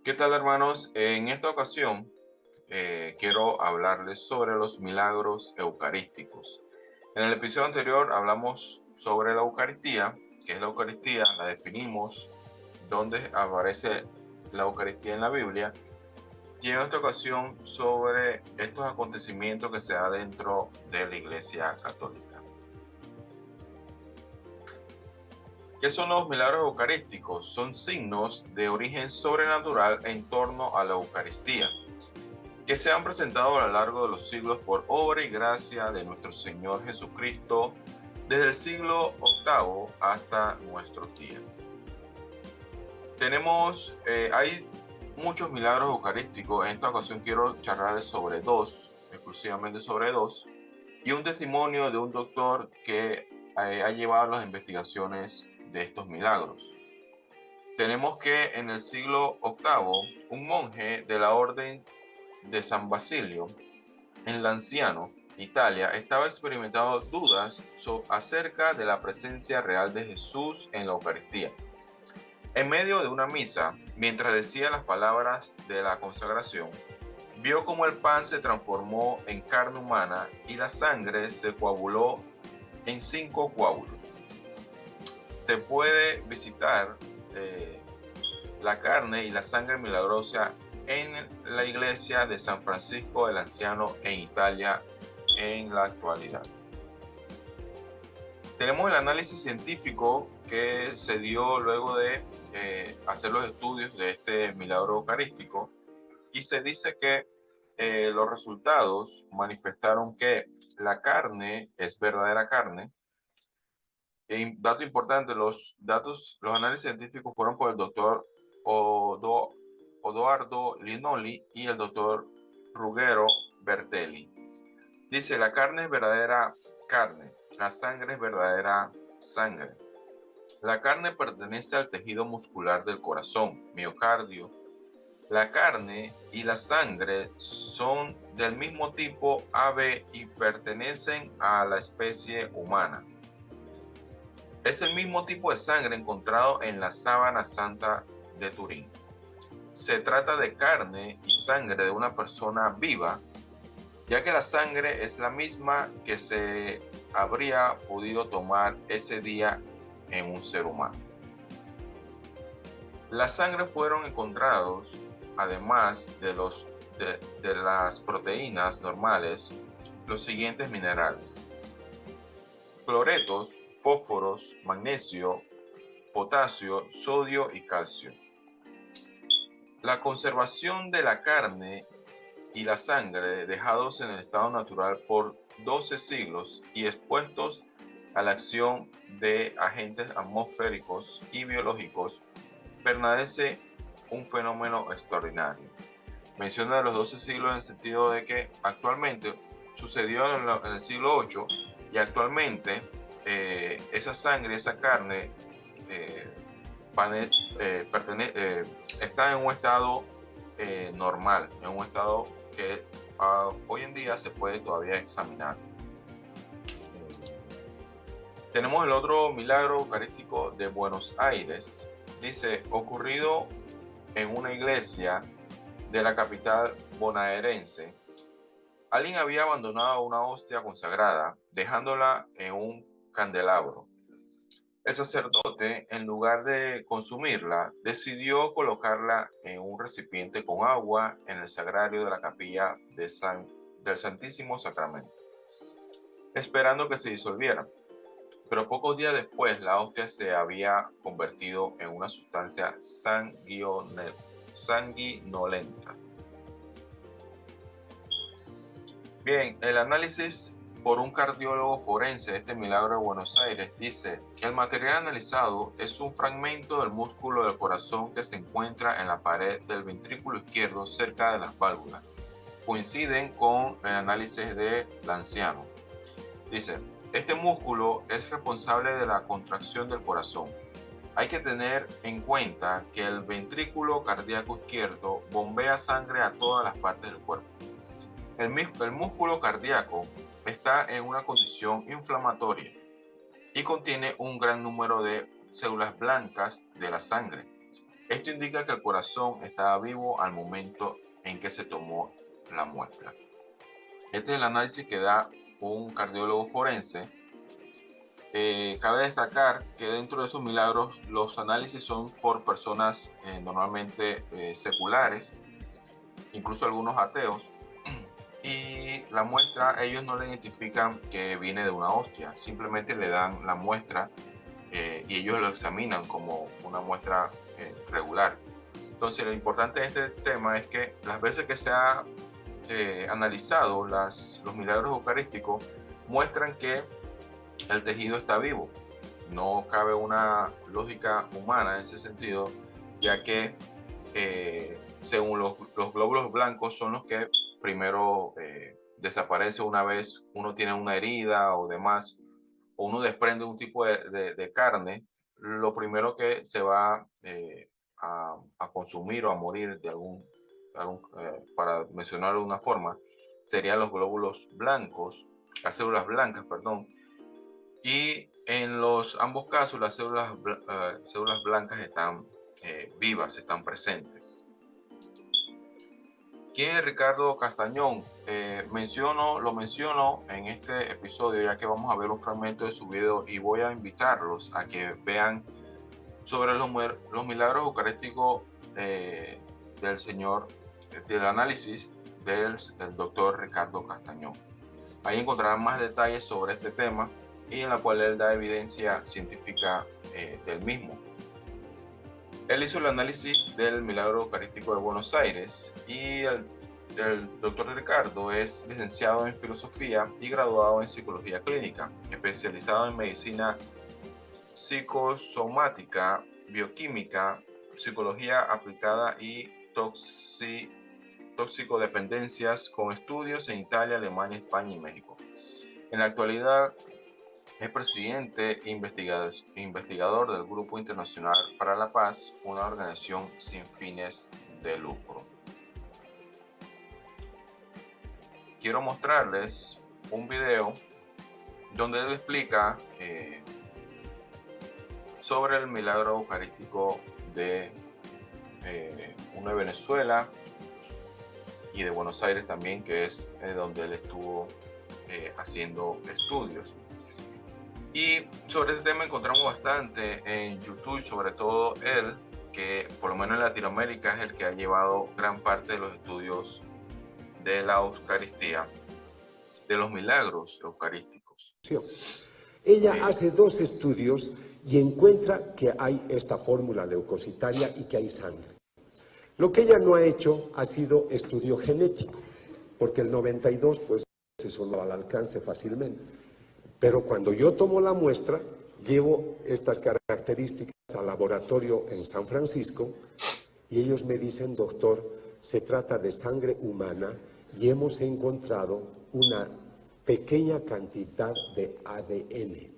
¿Qué tal, hermanos? En esta ocasión quiero hablarles sobre los milagros eucarísticos. En el episodio anterior hablamos sobre la Eucaristía. ¿Qué es la Eucaristía? La definimos, dónde aparece la Eucaristía en la Biblia. Y en esta ocasión sobre estos acontecimientos que se da dentro de la Iglesia Católica. ¿Qué son los milagros eucarísticos? Son signos de origen sobrenatural en torno a la Eucaristía, que se han presentado a lo largo de los siglos por obra y gracia de nuestro Señor Jesucristo, desde el siglo VIII hasta nuestros días. Hay muchos milagros eucarísticos. En esta ocasión quiero charlarles sobre dos, exclusivamente sobre dos, y un testimonio de un doctor que ha llevado las investigaciones de estos milagros. Tenemos que en el siglo VIII, un monje de la orden de San Basilio, en Lanciano, Italia, estaba experimentando dudas acerca de la presencia real de Jesús en la Eucaristía. En medio de una misa, mientras decía las palabras de la consagración, vio cómo el pan se transformó en carne humana y la sangre se coaguló en 5 coágulos. Se puede visitar la carne y la sangre milagrosa en la iglesia de San Francisco el Anciano en Italia en la actualidad. Tenemos el análisis científico que se dio luego de hacer los estudios de este milagro eucarístico, y se dice que los resultados manifestaron que la carne es verdadera carne. Dato importante, los análisis científicos fueron por el doctor Odoardo Linoli y el doctor Ruggero Bertelli. Dice, la carne es verdadera carne, la sangre es verdadera sangre. La carne pertenece al tejido muscular del corazón, miocardio. La carne y la sangre son del mismo tipo AB y pertenecen a la especie humana. Es el mismo tipo de sangre encontrado en la sábana santa de Turín. Se trata de carne y sangre de una persona viva, ya que la sangre es la misma que se habría podido tomar ese día en un ser humano. La sangre fueron encontrados, además de las proteínas normales, los siguientes minerales: cloretos, fósforos, magnesio, potasio, sodio y calcio. La conservación de la carne y la sangre, dejados en el estado natural por 12 siglos y expuestos a la acción de agentes atmosféricos y biológicos, permanece un fenómeno extraordinario. Menciona los 12 siglos en el sentido de que actualmente sucedió en el siglo VIII, y actualmente esa sangre, esa carne está en un estado normal, en un estado que hoy en día se puede todavía examinar. Tenemos el otro milagro eucarístico de Buenos Aires. Dice, ocurrido en una iglesia de la capital bonaerense, alguien había abandonado una hostia consagrada, dejándola en un candelabro. El sacerdote, en lugar de consumirla, decidió colocarla en un recipiente con agua en el sagrario de la capilla del Santísimo Sacramento, esperando que se disolviera. Pero pocos días después, la hostia se había convertido en una sustancia sanguinolenta. Bien, el análisis por un cardiólogo forense de este milagro de Buenos Aires dice que el material analizado es un fragmento del músculo del corazón que se encuentra en la pared del ventrículo izquierdo cerca de las válvulas. Coinciden con el análisis de Lanciano. Dice, este músculo es responsable de la contracción del corazón. Hay que tener en cuenta que el ventrículo cardíaco izquierdo bombea sangre a todas las partes del cuerpo. El músculo cardíaco está en una condición inflamatoria y contiene un gran número de células blancas de la sangre. Esto indica que el corazón estaba vivo al momento en que se tomó la muestra. Este es el análisis que da un cardiólogo forense. Cabe destacar que dentro de esos milagros los análisis son por personas normalmente seculares, incluso algunos ateos, y la muestra ellos no le identifican que viene de una hostia, simplemente le dan la muestra y ellos lo examinan como una muestra regular. Entonces lo importante de este tema es que las veces que se ha analizado los milagros eucarísticos muestran que el tejido está vivo. No cabe una lógica humana en ese sentido, ya que según los glóbulos blancos son los que primero desaparecen una vez uno tiene una herida o demás, o uno desprende un tipo de carne, lo primero que se va a consumir o a morir de para mencionarlo de una forma, serían los glóbulos blancos, las células blancas, perdón. Y en ambos casos las células blancas están vivas, están presentes. ¿Quién es Ricardo Castañón? Lo menciono en este episodio ya que vamos a ver un fragmento de su video y voy a invitarlos a que vean sobre los milagros eucarísticos del análisis del doctor Ricardo Castañón. Ahí encontrarán más detalles sobre este tema y en la cual él da evidencia científica del mismo. Él hizo el análisis del milagro eucarístico de Buenos Aires y el doctor Ricardo es licenciado en filosofía y graduado en psicología clínica, especializado en medicina psicosomática, bioquímica, psicología aplicada y toxicodependencias, con estudios en Italia, Alemania, España y México. En la actualidad es presidente e investigador del Grupo Internacional para la Paz, una organización sin fines de lucro. Quiero mostrarles un video donde él explica sobre el milagro eucarístico de uno de Venezuela y de Buenos Aires también, que es donde él estuvo haciendo estudios. Y sobre este tema encontramos bastante en YouTube, sobre todo él, que por lo menos en Latinoamérica es el que ha llevado gran parte de los estudios de la Eucaristía, de los milagros eucarísticos. Ella hace 2 estudios y encuentra que hay esta fórmula leucocitaria y que hay sangre. Lo que ella no ha hecho ha sido estudio genético, porque el 92 pues eso no va al alcance fácilmente. Pero cuando yo tomo la muestra, llevo estas características al laboratorio en San Francisco y ellos me dicen, doctor, se trata de sangre humana y hemos encontrado una pequeña cantidad de ADN.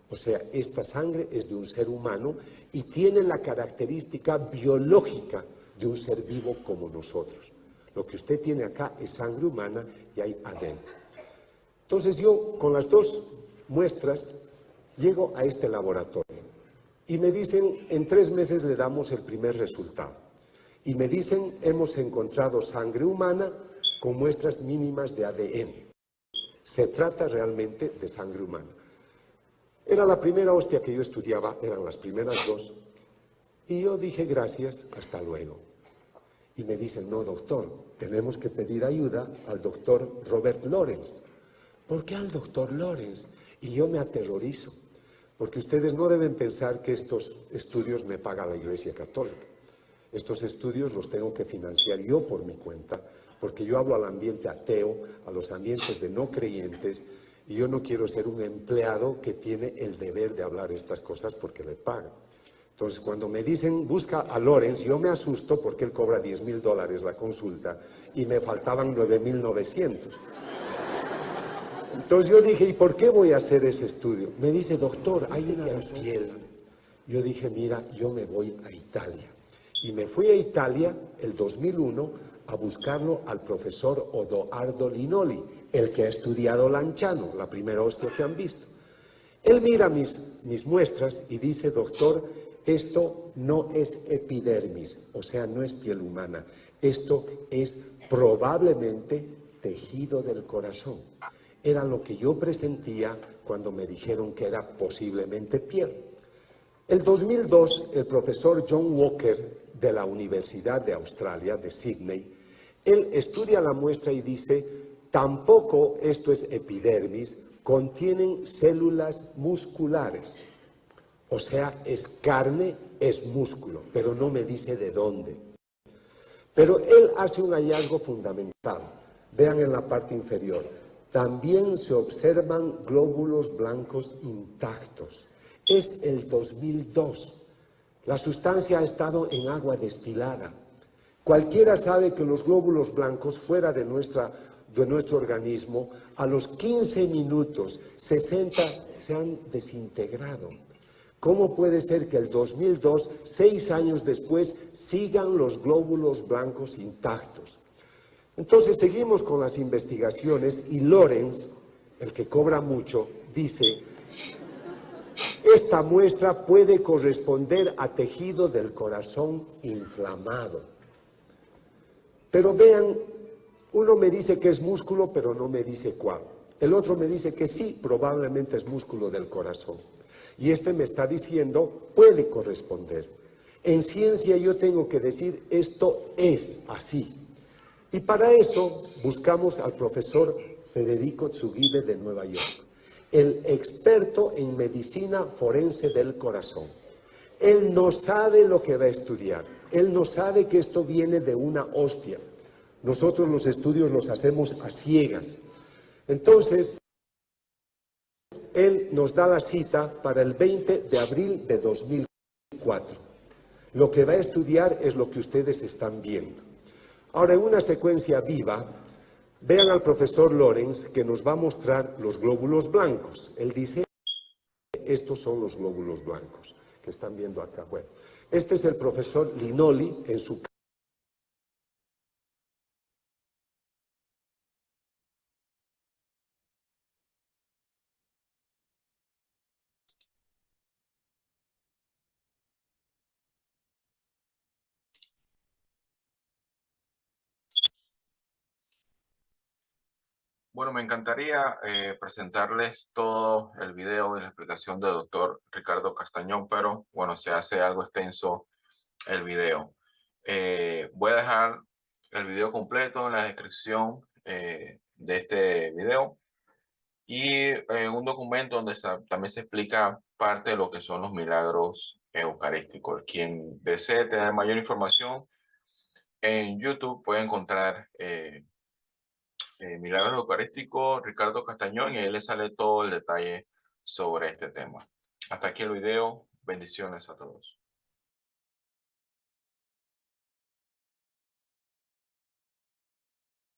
O sea, esta sangre es de un ser humano y tiene la característica biológica de un ser vivo como nosotros. Lo que usted tiene acá es sangre humana y hay ADN. Entonces yo, con las 2 muestras, llego a este laboratorio y me dicen, en 3 meses le damos el primer resultado. Y me dicen, hemos encontrado sangre humana con muestras mínimas de ADN. Se trata realmente de sangre humana. Era la primera hostia que yo estudiaba, eran las primeras 2. Y yo dije, gracias, hasta luego. Y me dicen, no, doctor, tenemos que pedir ayuda al doctor Robert Lawrence. ¿Por qué al doctor Lawrence? Y yo me aterrorizo, porque ustedes no deben pensar que estos estudios me paga la Iglesia Católica. Estos estudios los tengo que financiar yo por mi cuenta, porque yo hablo al ambiente ateo, a los ambientes de no creyentes, y yo no quiero ser un empleado que tiene el deber de hablar estas cosas porque le pagan. Entonces, cuando me dicen, busca a Lawrence, yo me asusto porque él cobra $10,000 la consulta y me faltaban 9,900. Entonces yo dije, ¿y por qué voy a hacer ese estudio? Me dice, doctor, hay una piel. Yo dije, mira, yo me voy a Italia. Y me fui a Italia el 2001 a buscarlo al profesor Odoardo Linoli, el que ha estudiado Lanciano, la primera hostia que han visto. Él mira mis muestras y dice, doctor, esto no es epidermis, o sea, no es piel humana. Esto es probablemente tejido del corazón. Era lo que yo presentía cuando me dijeron que era posiblemente piel. El 2002, el profesor John Walker de la Universidad de Australia, de Sydney, él estudia la muestra y dice, tampoco esto es epidermis, contienen células musculares. O sea, es carne, es músculo, pero no me dice de dónde. Pero él hace un hallazgo fundamental. Vean en la parte inferior. También se observan glóbulos blancos intactos. Es el 2002. La sustancia ha estado en agua destilada. Cualquiera sabe que los glóbulos blancos fuera de nuestro organismo, a los 15 minutos, 60 se han desintegrado. ¿Cómo puede ser que el 2002, 6 años después, sigan los glóbulos blancos intactos? Entonces seguimos con las investigaciones y Lorenz, el que cobra mucho, dice, esta muestra puede corresponder a tejido del corazón inflamado. Pero vean, uno me dice que es músculo, pero no me dice cuál. El otro me dice que sí, probablemente es músculo del corazón. Y este me está diciendo, puede corresponder. En ciencia yo tengo que decir, esto es así. Y para eso buscamos al profesor Federico Tsugibe de Nueva York, el experto en medicina forense del corazón. Él no sabe lo que va a estudiar, él no sabe que esto viene de una hostia. Nosotros los estudios los hacemos a ciegas. Entonces, él nos da la cita para el 20 de abril de 2004. Lo que va a estudiar es lo que ustedes están viendo. Ahora, en una secuencia viva, vean al profesor Lorenz que nos va a mostrar los glóbulos blancos. Él dice, estos son los glóbulos blancos que están viendo acá. Bueno, este es el profesor Linoli en su Bueno, me encantaría presentarles todo el video y la explicación del doctor Ricardo Castañón, pero bueno, se hace algo extenso el video. Voy a dejar el video completo en la descripción de este video y un documento donde también se explica parte de lo que son los milagros eucarísticos. Quien desee tener mayor información en YouTube puede encontrar Milagros Eucarísticos Ricardo Castañón y ahí le sale todo el detalle sobre este tema. Hasta aquí el video. Bendiciones a todos.